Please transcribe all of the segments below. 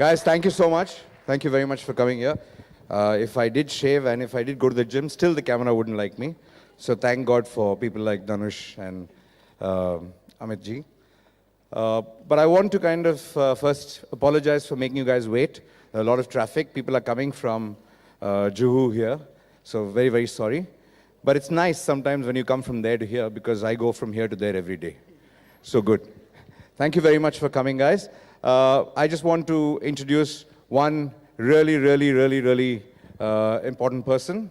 Guys, thank you so much. Thank you very much for coming here. If I did shave and if I did go to the gym, still the camera wouldn't like me. So thank God for people like Dhanush and Amit ji. But I want to kind of first apologize for making you guys wait. A lot of traffic. People are coming from Juhu here. So very, very sorry. But it's nice sometimes when you come from there to here because I go from here to there every day. So good. Thank you very much for coming, guys. I just want to introduce one really important person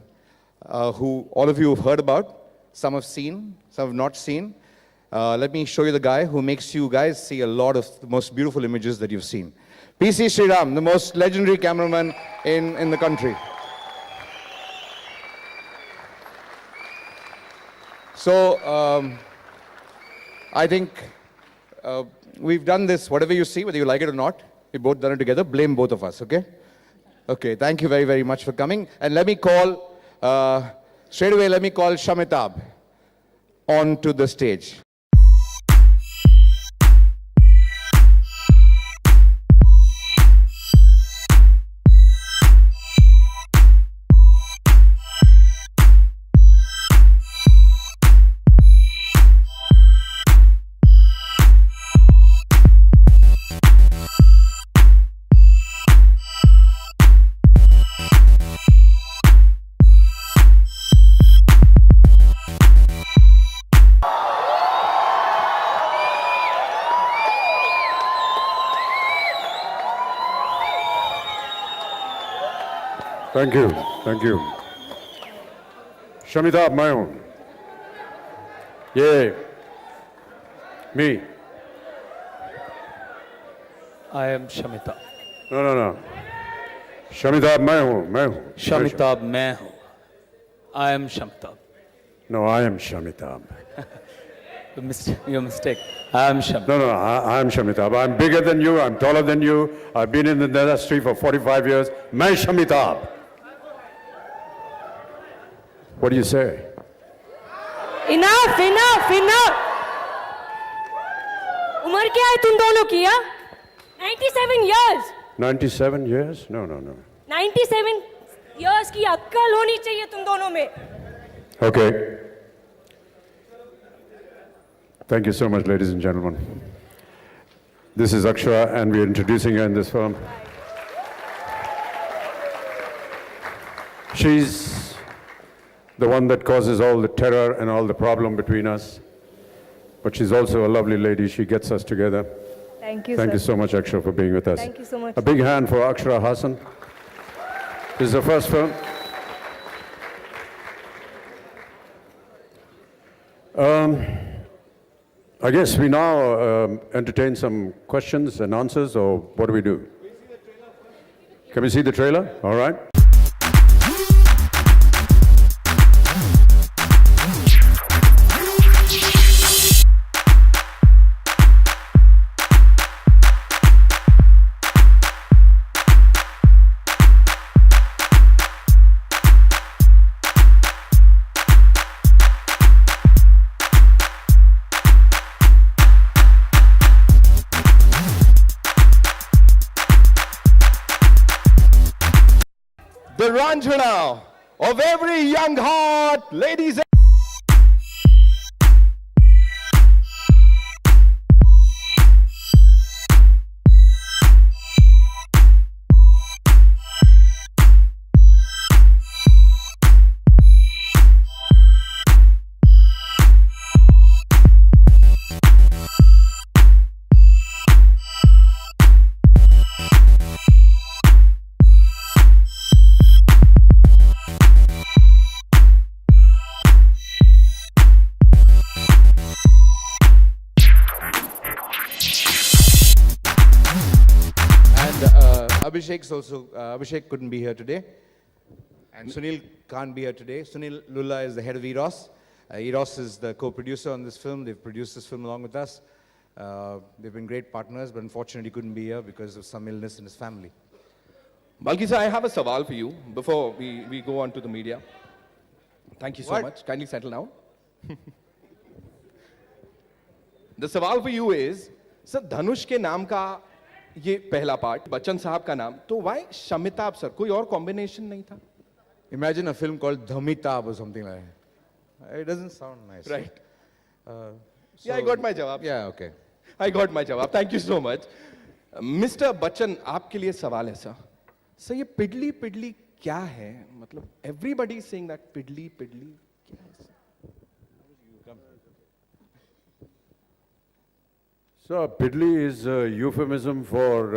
who all of you have heard about. Some have seen, some have not seen. Let me show you the guy who makes you guys see a lot of the most beautiful images that you've seen. PC Sriram, the most legendary cameraman in the country. So, I think we've done this, whatever you see, whether you like it or not, we've both done it together. Blame both of us, okay? Okay, thank you very much for coming. And let me call, straight away, let me call Shamitabh onto the stage. Thank you. Thank you. Shamitabh, my own. Yeah. Me. I am Shamitabh. No. Shamitabh, my own. Shamitabh, मैं हूँ. I am Shamitabh. No, I am Shamitabh. Your mistake. I am Shamitabh. No, I am Shamitabh. I'm bigger than you. I'm taller than you. I've been in the industry for 45 years. मैं Shamitabh. What do you say? Enough. उम्र क्या है तुम दोनों की? 97 years. 97 years? No. 97 years की अक्ल होनी चाहिए तुम दोनों में. Okay. Thank you so much, ladies and gentlemen. This is Akshara, and we're introducing her in this film. She's the one that causes all the terror and all the problem between us. But she's also a lovely lady. She gets us together. Thank you, Thank sir. you so much, Akshara, for being with us. Thank you so much. A big hand for Akshara Hassan. This is her first film. I guess we now entertain some questions and answers, or what do we do? Can we see the trailer? All right. The Ranjana of every young heart, ladies and Abhishek's also, Abhishek couldn't be here today. And Sunil can't be here today. Sunil Lulla is the head of Eros. Eros is the co-producer on this film. They've produced this film along with us. They've been great partners, but unfortunately couldn't be here because of some illness in his family. Balki sir, I have a sawal for you before we go on to the media. Thank you so much. Kindly settle now. The sawal for you is, sir, Dhanush के नाम का ये पहला part Bachchan साहब का नाम, तो Y Shamitabh sir? कोई और कॉम्बिनेशन नहीं था? Imagine a film called Dhamitab or something like that. It doesn't sound nice. Right. Uh, Yeah, I got my jawab. Yeah, okay. I got my jawab. Thank you so much. Mister Bachchan, आपके लिए सवाल है sir. Sir ये पिडली पिडली क्या है? मतलब everybody saying that पिडली पिडली क्या है sir? So, Pidli is a euphemism for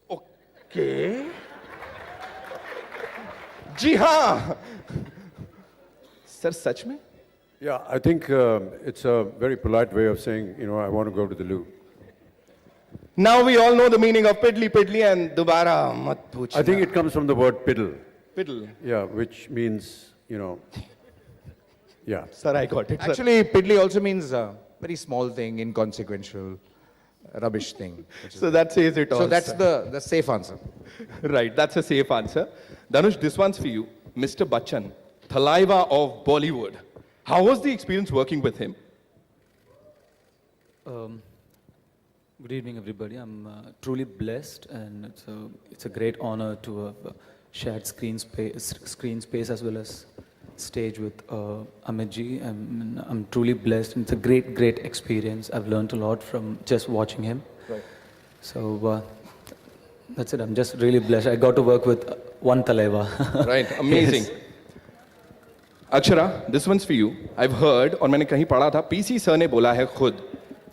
okay. जी हाँ. सर सच में? yeah, I think it's a very polite way of saying, you know, I want to go to the loo. Now we all know the meaning of piddly piddly and दोबारा मत पूछना. I think it comes from the word piddle, piddle. yeah, which means, you know, yeah. Sir, I got it. Sir. Actually, Pidli also means very small thing, inconsequential, rubbish thing. So that says it all. So that's sir. the safe answer. Right, that's a safe answer. Dhanush, this one's for you. Mr. Bachchan, Thalaiva of Bollywood. How was the experience working with him? Good evening, everybody. I'm truly blessed, and it's a great honor to have shared screen space as well as stage with Amit ji. I'm truly blessed, and it's a great experience. I've learned a lot from just watching him. Right. So that's it. I'm just really blessed. I got to work with one Talaiva. Right, amazing. Yes. Akshara, this one's for you. I've heard, और मैंने कहीं पढ़ा था, PC sir ने बोला है खुद,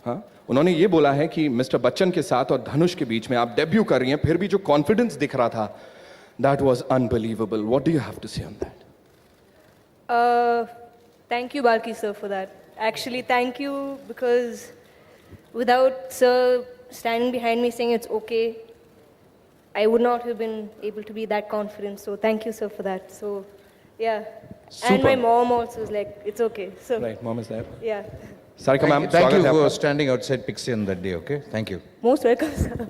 हाँ, उन्होंने ये बोला है कि मिस्टर बच्चन के साथ और धनुष के बीच में आप डेब्यू कर रही हैं, फिर भी जो कॉन्फिडेंस दिख रहा था, that was unbelievable. What do you have to say on that? Thank you, Balki sir, for that. Actually, thank you because without sir standing behind me saying it's okay, I would not have been able to be that confident. So thank you, sir, for that. So, yeah. And my Super. mom also is like, it's okay. So, Right, mom is there. yeah. Sarika ma'am, Thank you स्वागत है for आपका. standing outside Pixie on that day, okay? Thank you. Most welcome, sir.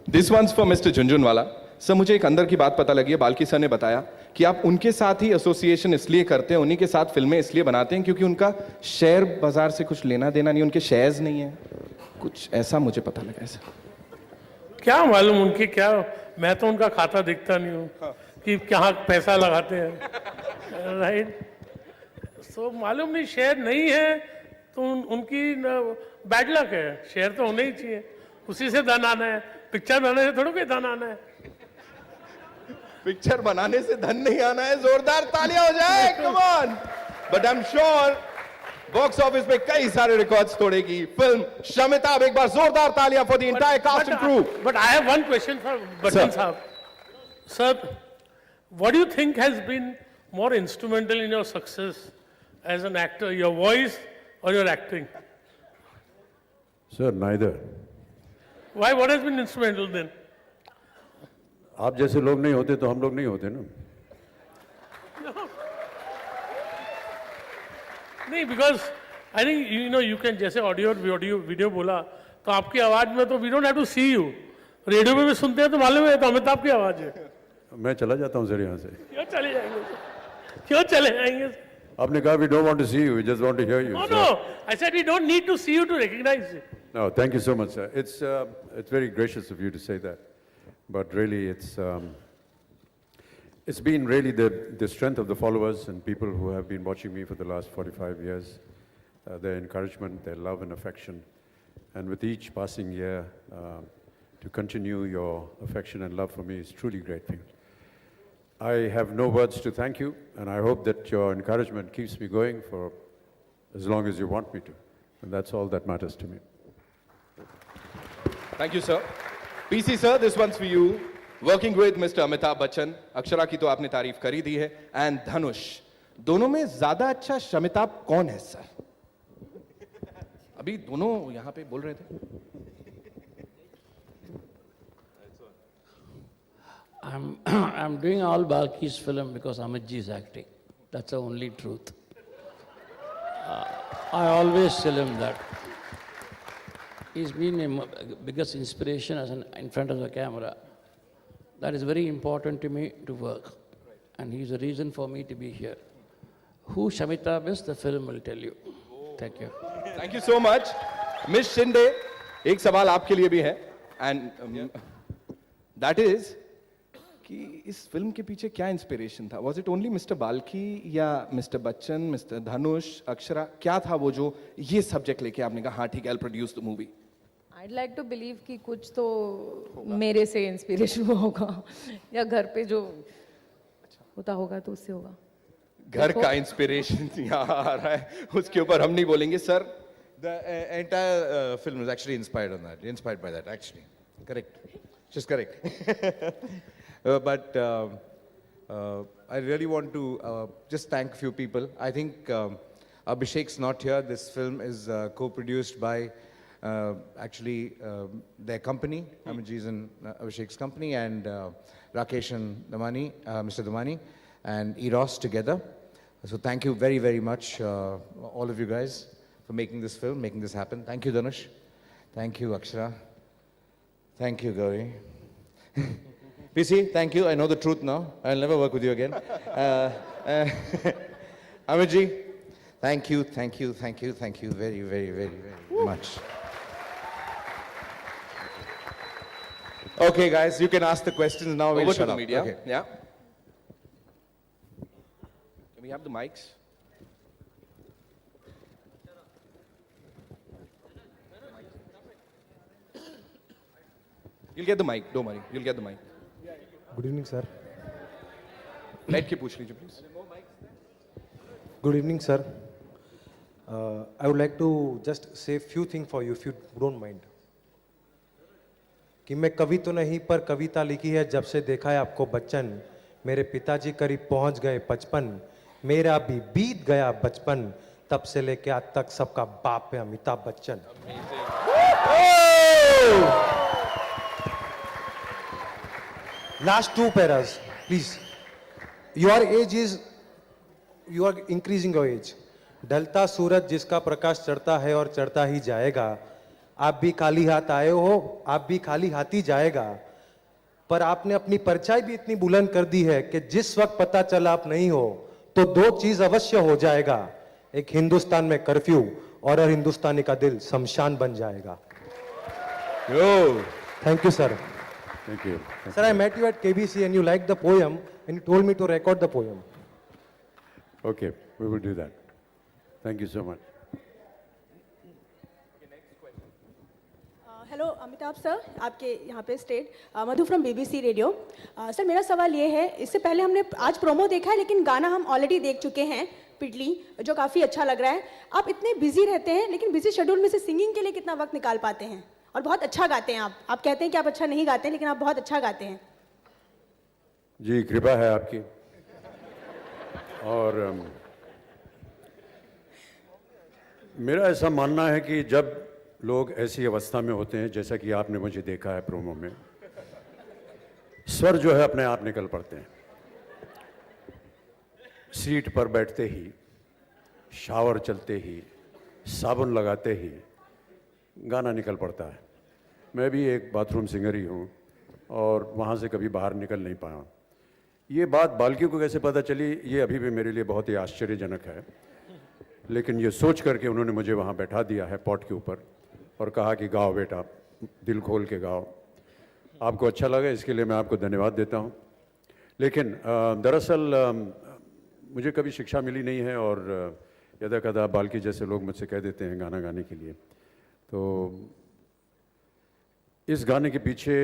This one's for Mr. Junjunwala. Sir मुझे एक अंदर की बात पता लगी है, बाल्की सर ने बताया कि आप उनके साथ ही एसोसिएशन इसलिए करते हैं, उन्हीं के साथ फिल्में इसलिए बनाते हैं क्योंकि उनका शेयर बाजार से कुछ लेना देना नहीं, उनके शेयर्स नहीं है, कुछ ऐसा मुझे पता लगा है सर. क्या मालूम उनकी क्या, मैं तो उनका खाता दिखता नहीं हूँ कि कहाँ पैसा लगाते हैं. राइट. सो मालूम नहीं, शेयर नहीं है तो उनकी बैड लक है. शेयर तो होना ही चाहिए, उसी से धन आना है. पिक्चर बनाने से थोड़ा कोई धन आना है. पिक्चर बनाने से धन नहीं आना है, जोरदार तालियां हो जाए, come on. But I am sure box office पे कई सारे रिकॉर्ड्स तोड़ेगी फिल्म शमिताभ. एक बार जोरदार तालियां for the entire cast and crew. But I have one question for Bachchan Sahab. Sir, what do you think has been more instrumental in your success as an actor, your voice or your acting? Sir, neither. Why? What has been instrumental then? आप जैसे लोग नहीं होते तो हम लोग नहीं होते ना. नहीं, because I think you can, जैसे ऑडियो वीडियो बोला तो आपकी आवाज में तो we don't have to see you. Radio में भी सुनते हैं तो मालूम है तो अमिताभ की आवाज है. मैं चला जाता हूँ सर यहाँ से. क्यों चले जाएंगे? क्यों चले जाएंगे? आपने कहा we don't want to see you, we just want to hear you. No, So- no. I said we don't need to see you to recognize it. No, thank you so much, sir. It's very gracious of you to say that, but really, it's been really the strength of the followers and people who have been watching me for the last 45 years, their encouragement, their love and affection, and with each passing year, to continue your affection and love for me is truly grateful. I have no words to thank you, and I hope that your encouragement keeps me going for as long as you want me to, and that's all that matters to me. Thank you sir. PC sir, this one's for you. Working with mister Amitabh Bachchan. Akshara की तो आपने तारीफ कर ही दी है. And धनुष, दोनों में ज्यादा अच्छा शमिताभ कौन है सर? अभी दोनों यहाँ पे बोल रहे थे. I'm doing all Balki's film because Amit ji is acting. That's the only truth. I always tell him that. He's been a biggest inspiration in front of the camera. That is very important to me to work. And he's the reason for me to be here. Who Shamitabh is, the film will tell you. Thank you. Thank you so much. Miss Shinde, एक सवाल आपके लिए भी है and that is कि इस film के पीछे क्या इंस्पिरेशन था? Was it only mister Balki या मिस्टर बच्चन, मिस्टर धनुष, अक्षरा? क्या था वो जो ये सब्जेक्ट लेके आपने कहा हाँ ठीक है, I will produce the movie? I'd like to believe कि कुछ तो मेरे से इंस्पिरेशन हुआ होगा या घर पे जो होता होगा तो उससे होगा. घर का इंस्पिरेशन यहाँ आ रहा है, उसके ऊपर हम नहीं बोलेंगे sir. The entire film is actually inspired on that, inspired by that, actually. Correct. Just correct. But I really want to just thank a few people. I think Abhishek's not here. This film is co-produced by actually their company, Amitji's and Abhishek's company, and Rakesh and Damani, Mr. Damani, and Eros together. So thank you very, very much, all of you guys, for making this film, making this happen. Thank you, Dhanush. Thank you, Akshara. Thank you, Gauri. PC, thank you. I know the truth now. I'll never work with you again. Amitji, thank you, thank you, thank you, thank you very, very, very, very much. Okay, guys, you can ask the questions now. We'll Over to shut the up. media. Okay. Yeah. Can we have the mics? You'll get the mic. Don't worry. You'll get the mic. Good evening, sir. Let के पूछ लीजिए please. Good evening, sir. I would like to just say few things for you, if you don't mind. कि मैं कवि तो नहीं पर कविता लिखी है जब से देखा है आपको बच्चन. मेरे पिताजी करीब पहुंच गए 55. मेरा भी बीत गया बचपन. तब से लेके आज तक सबका बाप है Amitabh Bachchan. Last two paras, please. Your age is, you are increasing your age. ढलता सूरज जिसका प्रकाश चढ़ता है और चढ़ता ही जाएगा. आप भी खाली हाथ आए हो, आप भी खाली हाथ ही जाएगा. पर आपने अपनी परछाई भी इतनी बुलंद कर दी है कि जिस वक्त पता चला आप नहीं हो तो दो चीज अवश्य हो जाएगा. एक हिंदुस्तान में कर्फ्यू और हर हिंदुस्तानी का दिल शमशान बन जाएगा. Thank you, sir. Thank you. Sir, I met you at KBC and you liked the poem and you told me to record the poem. Okay, we will do that. Thank you so much. Hello Amitabh sir, आपके यहाँ पे state Madhu from BBC radio. Sir मेरा सवाल ये है, इससे पहले हमने आज प्रोमो देखा है लेकिन गाना हम ऑलरेडी देख चुके हैं पिटली, जो काफ़ी अच्छा लग रहा है. आप इतने बिजी रहते हैं लेकिन बिजी शेड्यूल में से सिंगिंग के लिए कितना वक्त निकाल पाते हैं? और बहुत अच्छा गाते हैं आप. आप कहते हैं कि आप अच्छा नहीं गाते हैं लेकिन आप बहुत अच्छा गाते हैं. जी, कृपा है आपकी. और मेरा ऐसा मानना है कि जब लोग ऐसी अवस्था में होते हैं जैसा कि आपने मुझे देखा है प्रोमो में, स्वर जो है अपने आप निकल पड़ते हैं. सीट पर बैठते ही, शावर चलते ही, साबुन लगाते ही गाना निकल पड़ता है. मैं भी एक बाथरूम सिंगर ही हूँ और वहाँ से कभी बाहर निकल नहीं पाया. ये बात बाल्की को कैसे पता चली, ये अभी भी मेरे लिए बहुत ही आश्चर्यजनक है. लेकिन ये सोच करके उन्होंने मुझे वहाँ बैठा दिया है पॉट के ऊपर और कहा कि गाओ बेटा, दिल खोल के गाओ. आपको अच्छा लगा, इसके लिए मैं आपको धन्यवाद देता हूँ. लेकिन दरअसल मुझे कभी शिक्षा मिली नहीं है और यदा कदा बाल्की जैसे लोग मुझसे कह देते हैं गाना गाने के लिए. तो इस गाने के पीछे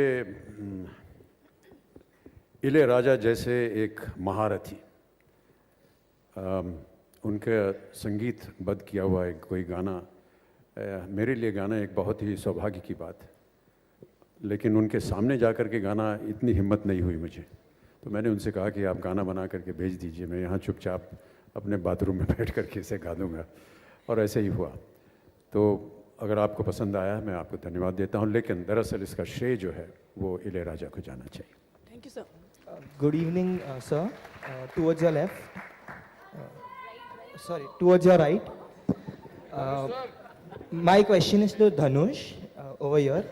इलैयाराजा जैसे एक महारथी, उनका संगीतबद्ध किया हुआ एक कोई गाना मेरे लिए गाना एक बहुत ही सौभाग्य की बात है. लेकिन उनके सामने जाकर के गाना इतनी हिम्मत नहीं हुई मुझे. तो मैंने उनसे कहा कि आप गाना बना करके भेज दीजिए, मैं यहाँ चुपचाप अपने बाथरूम में बैठ करके इसे गा दूँगा. और ऐसे ही हुआ. तो अगर आपको पसंद आया मैं आपको धन्यवाद देता हूँ. लेकिन दरअसल इसका श्रेय जो है वो इलैयाराजा को जाना चाहिए. Thank you sir. Good evening, sir. Towards your left. Towards your right. My question is to Dhanush over here.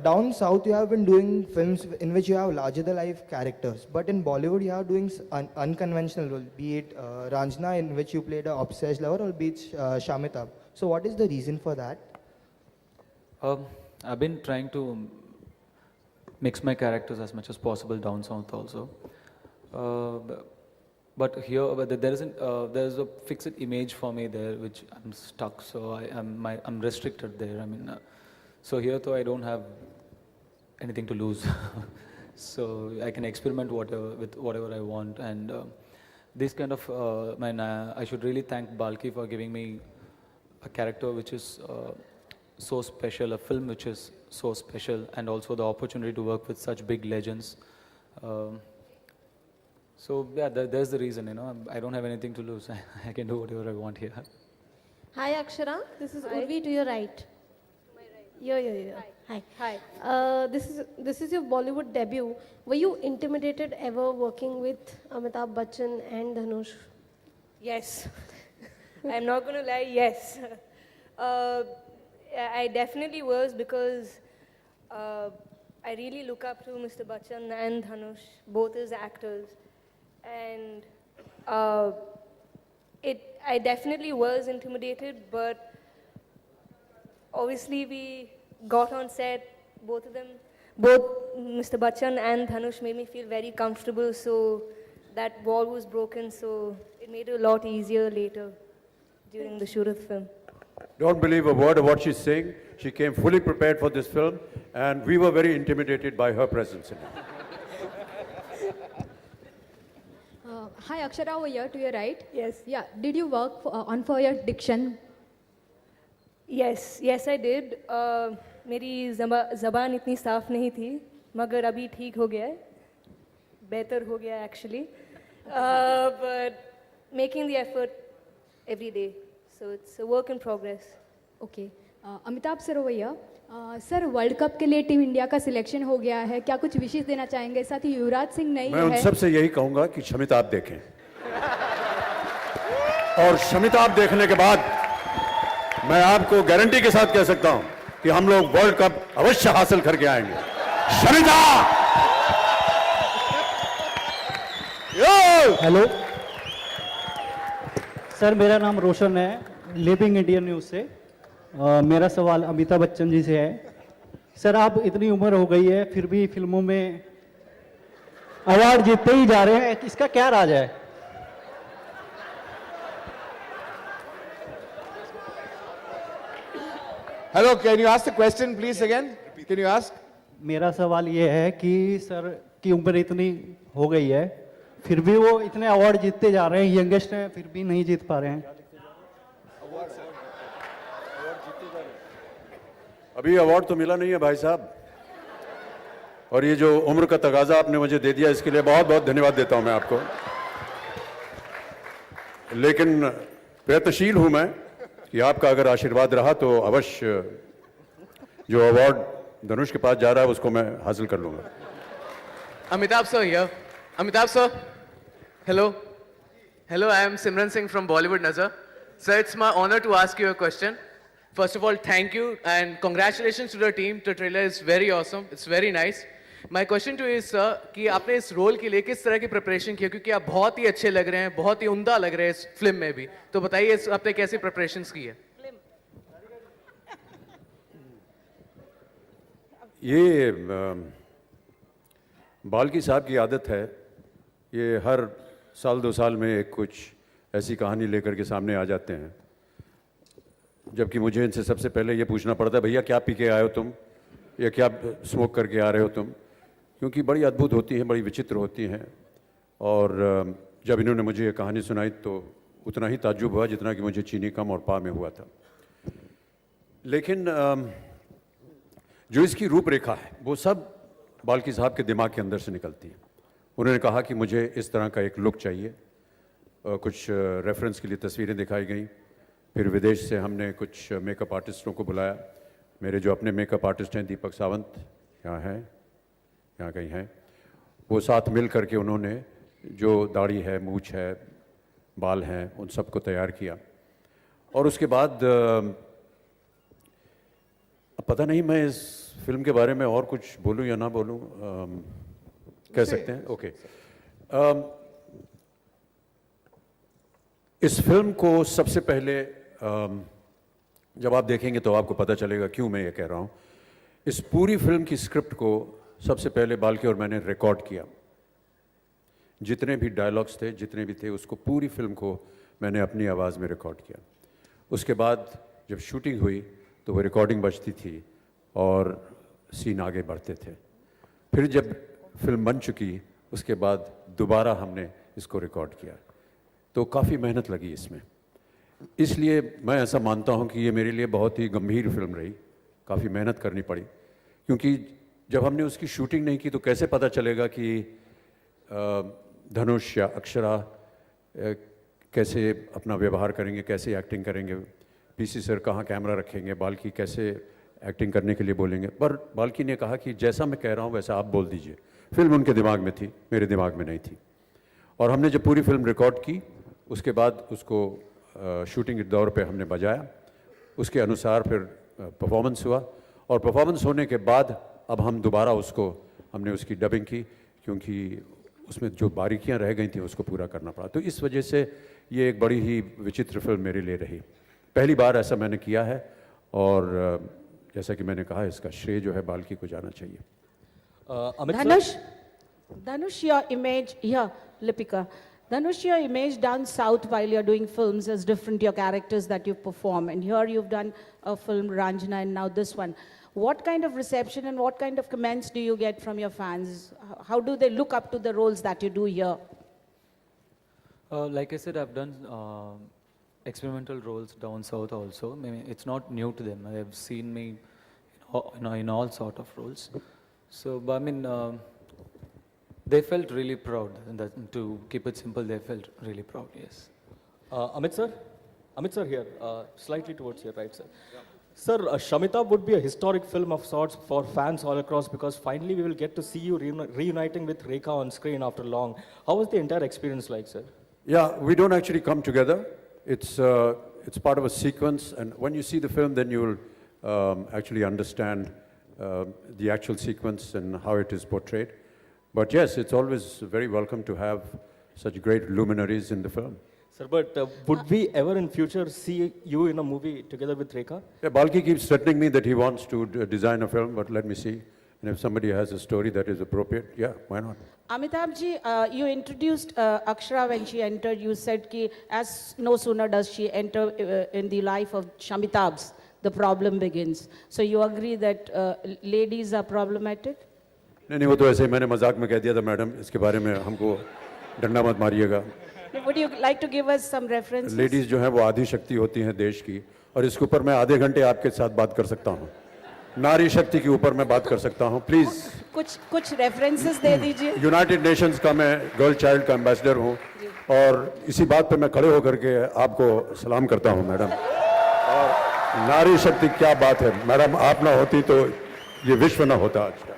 Down south, you have been doing films in which you have larger-than-life characters, but in Bollywood, you are doing unconventional roles. Be it Ranjana, in which you played a obsessed lover, or be it Shamitabh, So what is the reason for that? I've been trying to mix my characters as much as possible down south also. But here, there's a fixed image for me there, which I'm stuck. So I'm restricted there. I mean, so here though I don't have anything to lose, so I can experiment with whatever I want. And this kind of, I should really thank Balki for giving me a character which is so special, a film which is so special, and also the opportunity to work with such big legends. So yeah, there's the reason, you know. I don't have anything to lose. I can do whatever I want here. Hi Akshara, this is Urvi to your right. Yeah. Hi. Hi. This is your Bollywood debut. Were you intimidated ever working with Amitabh Bachchan and Dhanush? Yes. I'm not going to lie, yes. I definitely was, because I really look up to Mr. Bachchan and Dhanush, both as actors. And I definitely was intimidated, but obviously we got on set, both of them, both Mr. Bachchan and Dhanush made me feel very comfortable, so that wall was broken, so it made it a lot easier later during the shoot of the film. Don't believe a word of what she's saying. She came fully prepared for this film, and we were very intimidated by her presence in it. Hi Akshara, over here to your right. Yes. Yeah, did you work for your diction? Yes, I did. मेरी ज़बान इतनी साफ नहीं थी, मगर अभी ठीक हो गया है, बेहतर हो गया है actually. But making the effort every day, so it's a work in progress. Okay. Amitabh sir over here. Sir world cup के लिए टीम इंडिया का सिलेक्शन हो गया है, क्या कुछ विशेष देना चाहेंगे? साथ ही युवराज सिंह नहीं है। मैं उन सबसे यही कहूंगा कि शमिताभ देखें, और शमिताभ देखने के बाद मैं आपको गारंटी के साथ कह सकता हूं कि हम लोग वर्ल्ड कप अवश्य हासिल करके आएंगे। शमिता! हेलो सर, मेरा नाम रोशन है, लिविंग इंडियन न्यूज़ से। मेरा सवाल अमिताभ बच्चन जी से है। सर, आप इतनी उम्र हो गई है, फिर भी फिल्मों में अवार्ड जीतते ही जा रहे हैं, इसका क्या राज है? Hello, can you ask the question please again? Can you ask? मेरा सवाल ये है कि सर की उम्र इतनी हो गई है, फिर भी वो इतने अवार्ड जीतते जा रहे हैं, यंगेस्ट हैं, फिर भी नहीं जीत पा रहे हैं। अभी अवार्ड तो मिला नहीं है भाई साहब, और ये जो उम्र का तगाजा आपने मुझे दे दिया, इसके लिए बहुत बहुत धन्यवाद देता हूं मैं आपको। लेकिन प्रयत्नशील हूं मैं कि आपका अगर आशीर्वाद रहा तो अवश्य जो अवार्ड धनुष के पास जा रहा है उसको मैं हासिल कर लूंगा। Amitabh sir here. Amitabh sir, hello. Hello, I am Simran Singh from Bollywood Nazar. Sir, it's my honor to ask you a question. First of all, thank you and congratulations to the team. The trailer is very awesome. It's very nice. My question to you is, sir, कि आपने इस role के लिए किस तरह की preparation की, क्योंकि आप बहुत ही अच्छे लग रहे हैं, बहुत ही उम्दा लग रहे हैं इस फिल्म में भी, तो बताइए आपने कैसी प्रिपरेशंस की है? ये बाल्की साहब की आदत है, ये हर साल 2 साल में एक कुछ ऐसी कहानी लेकर के सामने आ जाते हैं, जबकि मुझे इनसे सबसे पहले ये पूछना पड़ता है, भैया क्या पी के आए हो तुम, या क्या स्मोक करके आ रहे हो तुम, क्योंकि बड़ी अद्भुत होती हैं, बड़ी विचित्र होती हैं। और जब इन्होंने मुझे ये कहानी सुनाई तो उतना ही ताज्जुब हुआ जितना कि मुझे चीनी कम और पा में हुआ था। लेकिन जो इसकी रूपरेखा है वो सब बाल्की साहब के दिमाग के अंदर से निकलती है। उन्होंने कहा कि मुझे इस तरह का एक लुक चाहिए, कुछ रेफरेंस के लिए तस्वीरें दिखाई गई, फिर विदेश से हमने कुछ मेकअप आर्टिस्टों को बुलाया। मेरे जो अपने मेकअप आर्टिस्ट हैं दीपक सावंत यहाँ हैं, यहाँ कहीं हैं, वो साथ मिल करके उन्होंने जो दाढ़ी है, मूछ है, बाल हैं, उन सबको तैयार किया। और उसके बाद अब पता नहीं मैं इस फिल्म के बारे में और कुछ बोलूं या ना बोलूं, कह सकते हैं? ओके। इस फिल्म को सबसे पहले जब आप देखेंगे तो आपको पता चलेगा क्यों मैं ये कह रहा हूँ। इस पूरी फिल्म की स्क्रिप्ट को सबसे पहले बाल्की और मैंने रिकॉर्ड किया। जितने भी डायलॉग्स थे, जितने भी थे, उसको पूरी फिल्म को मैंने अपनी आवाज़ में रिकॉर्ड किया। उसके बाद जब शूटिंग हुई तो वो रिकॉर्डिंग बजती थी और सीन आगे बढ़ते थे। फिर जब फिल्म बन चुकी उसके बाद दोबारा हमने इसको रिकॉर्ड किया, तो काफ़ी मेहनत लगी इसमें। इसलिए मैं ऐसा मानता हूँ कि ये मेरे लिए बहुत ही गंभीर फिल्म रही, काफ़ी मेहनत करनी पड़ी, क्योंकि जब हमने उसकी शूटिंग नहीं की तो कैसे पता चलेगा कि धनुष या अक्षरा कैसे अपना व्यवहार करेंगे, कैसे एक्टिंग करेंगे, पीसी सर कहाँ कैमरा रखेंगे, बाल्की कैसे एक्टिंग करने के लिए बोलेंगे। पर बाल्की ने कहा कि जैसा मैं कह रहा हूँ वैसा आप बोल दीजिए। फिल्म उनके दिमाग में थी, मेरे दिमाग में नहीं थी। और हमने जब पूरी फिल्म रिकॉर्ड की उसके बाद उसको शूटिंग के दौर पे हमने बजाया, उसके अनुसार फिर परफॉर्मेंस हुआ, और परफॉर्मेंस होने के बाद अब हम दोबारा हमने उसकी डबिंग की, क्योंकि उसमें जो बारीकियां रह गई थी उसको पूरा करना पड़ा। तो इस वजह से ये एक बड़ी ही विचित्र फिल्म मेरे लिए रही। पहली बार ऐसा मैंने किया है, और जैसा कि मैंने कहा इसका श्रेय जो है बाल्की को जाना चाहिए। Dhanush, your image, yeah, Lipika. Dhanush, your image down south while you're doing films is different, your characters that you perform. And here you've done a film, Ranjana, and now this one. What kind of reception and what kind of comments do you get from your fans? How do they look up to the roles that you do here? Like I said, I've done experimental roles down south also. I mean, it's not new to them. They have seen me in all sort of roles. So, but I mean, they felt really proud. And to keep it simple, they felt really proud, yes. Amit sir here, slightly towards here, right sir? Yeah. Sir, Shamitab would be a historic film of sorts for fans all across, because finally we will get to see you reuniting with Rekha on screen after long. How was the entire experience like, sir? Yeah, we don't actually come together. It's part of a sequence, and when you see the film, then you will actually understand the actual sequence and how it is portrayed. But yes, it's always very welcome to have such great luminaries in the film. Sir, but would we ever in future see you in a movie together with Rekha? Yeah, Balki keeps threatening me that he wants to design a film, but let me see. And if somebody has a story that is appropriate, yeah, why not? Amitabh ji, you introduced Akshara when she entered. You said ki as no sooner does she enter in the life of Shamitab's, the problem begins. So you agree that ladies are problematic? नहीं वो तो ऐसे ही मैंने मजाक में कह दिया था मैडम, इसके बारे में हमको डंडा मत मारिएगा। Would you like to give us some references? Ladies जो हैं वो आधी शक्ति होती हैं देश की, और इसके ऊपर मैं आधे घंटे आपके साथ बात कर सकता हूँ। नारी शक्ति के ऊपर मैं बात कर सकता हूँ, प्लीज। कुछ रेफरेंसेस दे दीजिए। यूनाइटेड नेशंस का मैं गर्ल चाइल्ड का एम्बेसडर हूँ, और इसी बात पे मैं खड़े होकर के आपको सलाम करता हूँ मैडम। और नारी शक्ति क्या बात है मैडम, आप ना होती तो ये विश्व ना होता आज का।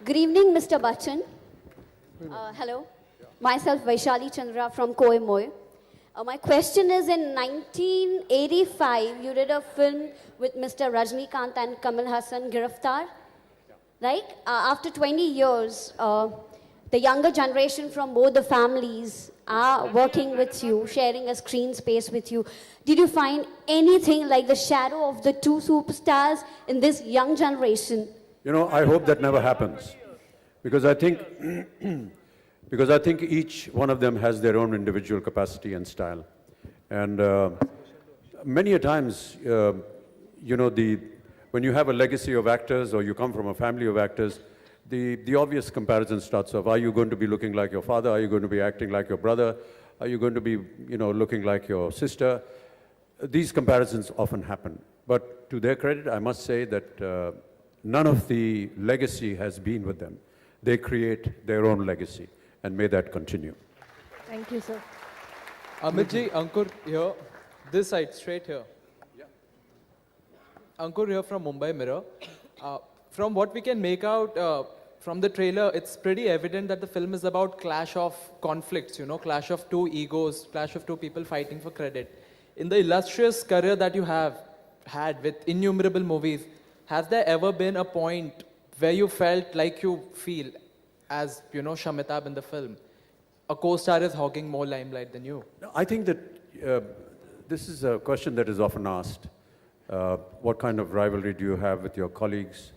Good evening, Mr. Bachchan. Hello. Myself, Vaishali Chandra from Koh Moy. My question is, in 1985, you did a film with Mr. Rajnikant and Kamal Hassan, Giraftar, right? After 20 years, the younger generation from both the families are working with you, sharing a screen space with you. Did you find anything like the shadow of the two superstars in this young generation? You know, I hope that never happens, because I think each one of them has their own individual capacity and style. And many a times, you know, when you have a legacy of actors or you come from a family of actors, the obvious comparison starts off. Are you going to be looking like your father? Are you going to be acting like your brother? Are you going to be, you know, looking like your sister? These comparisons often happen. But to their credit, I must say that none of the legacy has been with them. They create their own legacy, and may that continue. Thank you, sir. Amitji, Ankur here, this side, straight here. Yeah. Ankur here from Mumbai Mirror. From what we can make out from the trailer, it's pretty evident that the film is about clash of conflicts, you know, clash of two egos, clash of two people fighting for credit. In the illustrious career that you have had with innumerable movies, has there ever been a point where you felt like you feel, as you know, Shamitab in the film, a co-star is hogging more limelight than you? I think that this is a question that is often asked. What kind of rivalry do you have with your colleagues?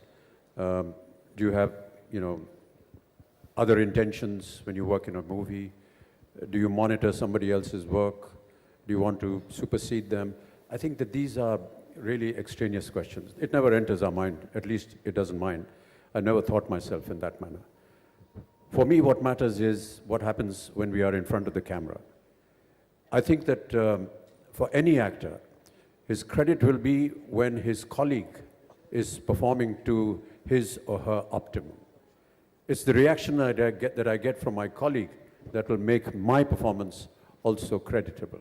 Do you have, other intentions when you work in a movie? Do you monitor somebody else's work? Do you want to supersede them? I think that these are really extraneous questions. It never enters our mind, at least it doesn't mine. I never thought myself in that manner. For me, what matters is what happens when we are in front of the camera. I think that for any actor, his credit will be when his colleague is performing to his or her optimum. It's the reaction that I get from my colleague that will make my performance also creditable.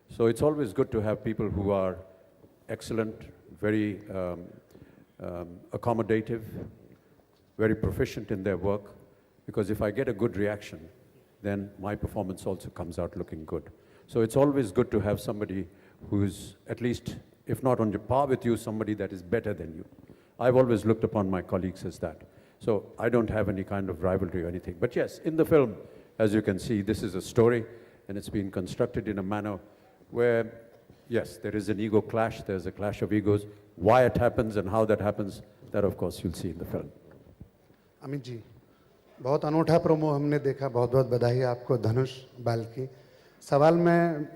So it's always good to have people who are excellent, very accommodative, very proficient in their work, because if I get a good reaction, then my performance also comes out looking good. So it's always good to have somebody who's at least, if not on par with you, somebody that is better than you. I've always looked upon my colleagues as that. So I don't have any kind of rivalry or anything. But yes, in the film, as you can see, this is a story, and it's been constructed in a manner where, yes, there is an ego clash, there's a clash of egos. Why it happens and how that happens, that of course you'll see in the film. Amit ji, बहुत अनूठा promo हमने देखा, बहुत बहुत बधाई आपको धनुष बाल्की। सवाल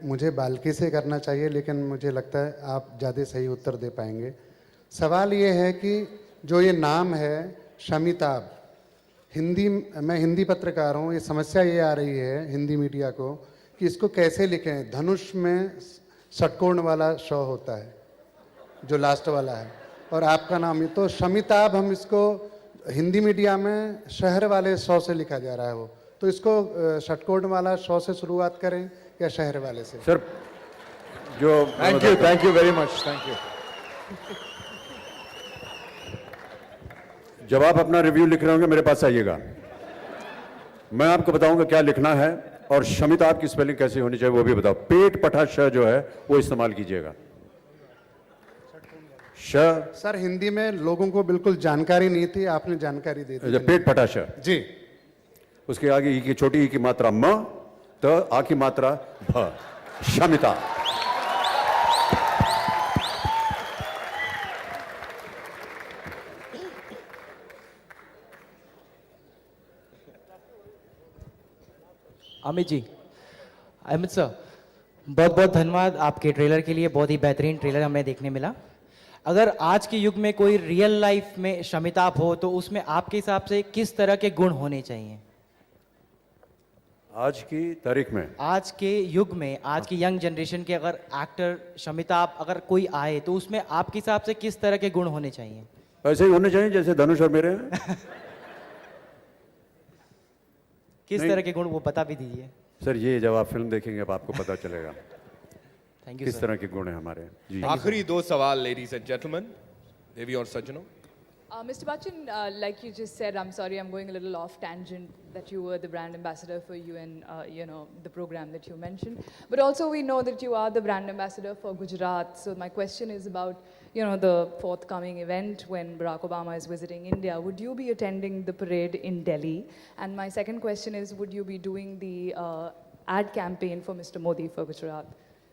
मुझे बाल्की से करना चाहिए, लेकिन मुझे लगता है आप ज़्यादा सही उत्तर दे पाएंगे। सवाल ये है कि जो ये नाम है शमिताभ, मैं हिंदी पत्रकार हूँ, ये समस्या ये आ रही है हिंदी मीडिया को कि इसको कैसे लिखें। धनुष में षटकोण वाला श होता है जो लास्ट वाला है, और आपका नाम ही तो शमिताभ, हम इसको हिंदी मीडिया में शहर वाले श से लिखा जा रहा है वो, तो इसको षटकोण वाला श से शुरुआत करें या शहर वाले से? सर जो thank you very much, thank you. जब आप अपना रिव्यू लिख रहे होंगे मेरे पास आइएगा, मैं आपको बताऊंगा क्या लिखना है, और शमिताभ की स्पेलिंग कैसी होनी चाहिए वो भी बताओ। पेट पठा श जो है वो इस्तेमाल कीजिएगा। श सर हिंदी में लोगों को बिल्कुल जानकारी नहीं थी, आपने जानकारी दे दी। पेट पठा श जी, उसके आगे ई की छोटी ई की मात्रा म, त आ की मात्रा भ, शमिताभ। अमित जी, अमित सर, बहुत बहुत धन्यवाद आपके ट्रेलर के लिए। बहुत ही बेहतरीन ट्रेलर हमें देखने मिला। अगर आज के युग में कोई रियल लाइफ में शमिताभ हो तो उसमें आपके हिसाब से किस तरह के गुण होने चाहिए? आज की तारीख में, आज के युग में, आज की यंग जनरेशन के अगर एक्टर शमिताभ अगर कोई आए तो उसमें आपके हिसाब से किस तरह के गुण होने चाहिए? ऐसे ही होने चाहिए जैसे धनुष और मेरे हैं। किस तरह के गुण वो बता भी दीजिए। सर ये जब आप फिल्म देखेंगे अब आपको पता चलेगा थैंक यू किस तरह के गुण हैं हमारे। जी आखिरी दो सवाल, लेडीज एंड जेंटलमैन, देवी और सज्जनों। Mr. Bachchan, like you just said, I'm sorry, I'm going a little off tangent, that you were the brand ambassador for UN, the program that you mentioned. But also we know that you are the brand ambassador for Gujarat. So my question is about, the forthcoming event when Barack Obama is visiting India. Would you be attending the parade in Delhi? And my second question is, would you be doing the ad campaign for Mr. Modi for Gujarat?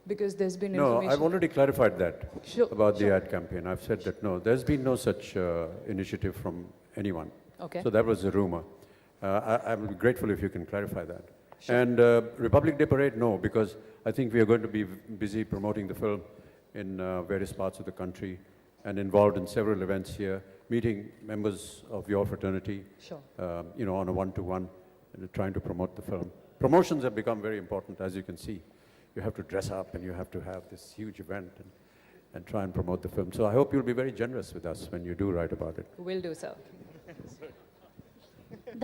Because there's been information. No, I've already clarified that about the Sure. ad campaign. I've said that no, there's been no such initiative from anyone. Okay. So that was a rumor. I'm grateful if you can clarify that. And Republic Day Parade, no, because I think we are going to be busy promoting the film in various parts of the country and involved in several events here, meeting members of your fraternity, Sure. On a one-to-one, and trying to promote the film. Promotions have become very important, as you can see. You have to dress up and you have to have this huge event and try and promote the film. So I hope you'll be very generous with us when you do write about it. Will do, sir.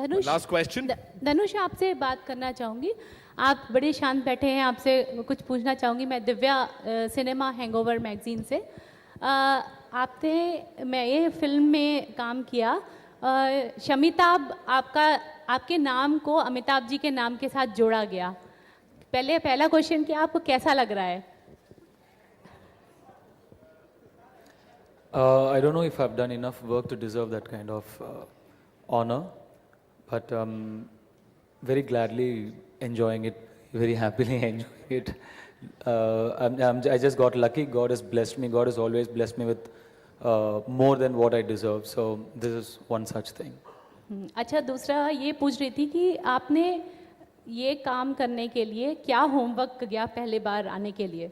Dhanush, Last question. धनुष आपसे बात करना चाहूँगी। आप बड़े शांत बैठे हैं, आपसे कुछ पूछना चाहूँगी। मैं दिव्या सिनेमा हैंगओवर मैगजीन से। आपने मैं ये फिल्म में काम किया। शमिताभ आपके नाम को अमिताभ जी के नाम के साथ जोड़ा गया। पहला क्वेश्चन कि आपको कैसा लग रहा है? I don't know if I've done enough work to deserve that kind of honor, but very gladly enjoying it, very happily enjoying it. I just got lucky. God has blessed me. God has always blessed me with more than what I deserve. So this is one such thing. अच्छा, दूसरा ये पूछ रही थी कि आपने ये काम करने के लिए क्या होमवर्क किया पहले बार आने के लिए?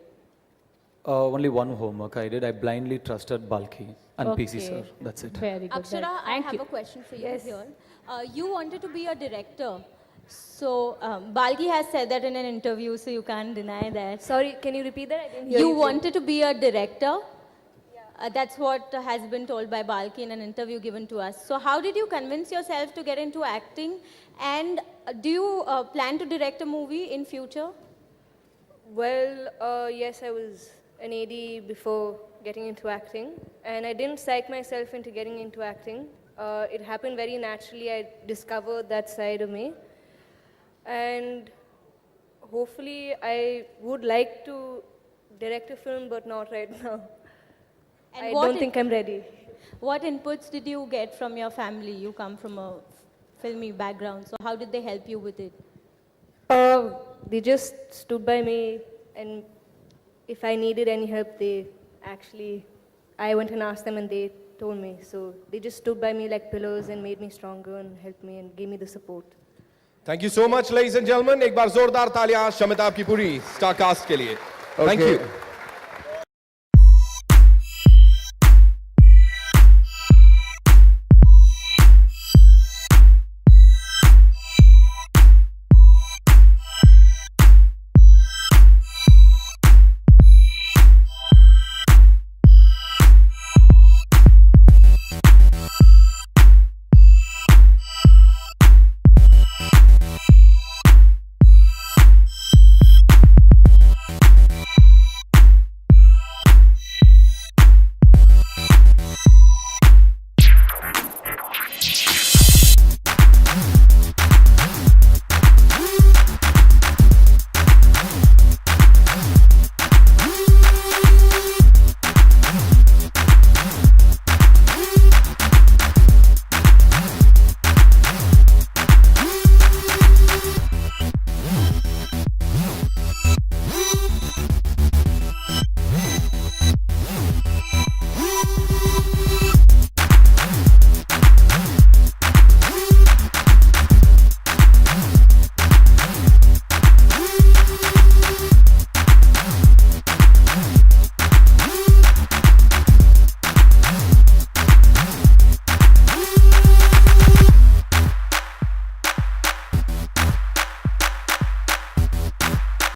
Only one homework I did. I blindly trusted Balki and PC sir. That's it. Very good. Akshara, I Thank have you. a question for you here. You wanted to be a director. So, Balgi has said that in an interview, so you can't deny that. Sorry, can you repeat that? I didn't hear You you. wanted to be a director. That's what has been told by Balki in an interview given to us. So, how did you convince yourself to get into acting? And do you plan to direct a movie in future? Well, yes, I was an AD before getting into acting, and I didn't psych myself into getting into acting. It happened very naturally. I discovered that side of me, and hopefully, I would like to direct a film, but not right now. And I what don't think I'm ready. What inputs did you get from your family? You come from a filmy background, so how did they help you with it? They just stood by me, and if I needed any help, I went and asked them and they told me. So they just stood by me like pillars and made me stronger and helped me and gave me the support. Thank you so much, ladies and gentlemen. एक बार जोरदार तालियां शमिताभ की पूरी star cast के लिए. Thank Okay. you.